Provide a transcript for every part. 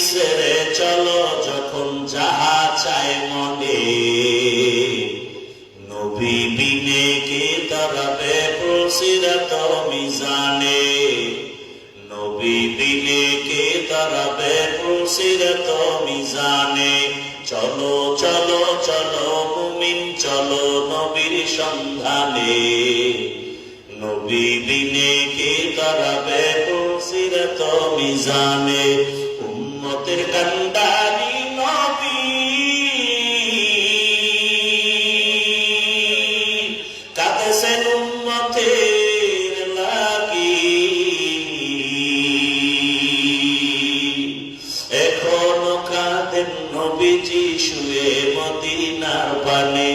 ছেড়ে চলো যখন যাহা চায় মনে, নবী বিনে কে দাঁড়াবে পুলসিরাত মিজানে, নবী বিনে কে দাঁড়াবে পুলসিরাত মিজানে। চলো চলো চলো মুমিন চলো নবীর সন্ধানে, নবী বিনে কে দাঁড়াবে পুলসিরাত মিজানে। উম্মতের কান্ডারি নবী কাঁদেছেন উম্মতের লাগি, এখনো কাঁদেন নবীজি শুয়ে মদিনার পানে,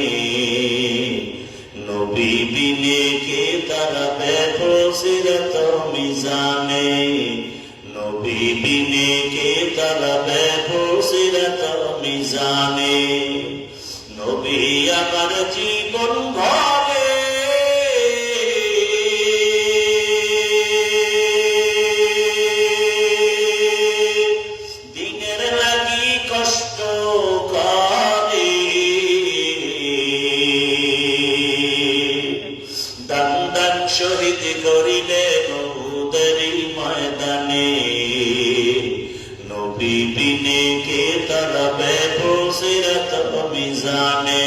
নবী বিনে কে দাঁড়াবে পুলসিরাত মিজানে, নবী বিনে কে দাঁড়াবে পুলসিরাত মিজানে। নবী আমার জীবন ভরে দিনের লাগি কষ্ট করে, দান দান শহীদ করিলেন উহুদের ময়দানে, নবী বিনে কে দাঁড়াবে পুলসিরাত মিজানে,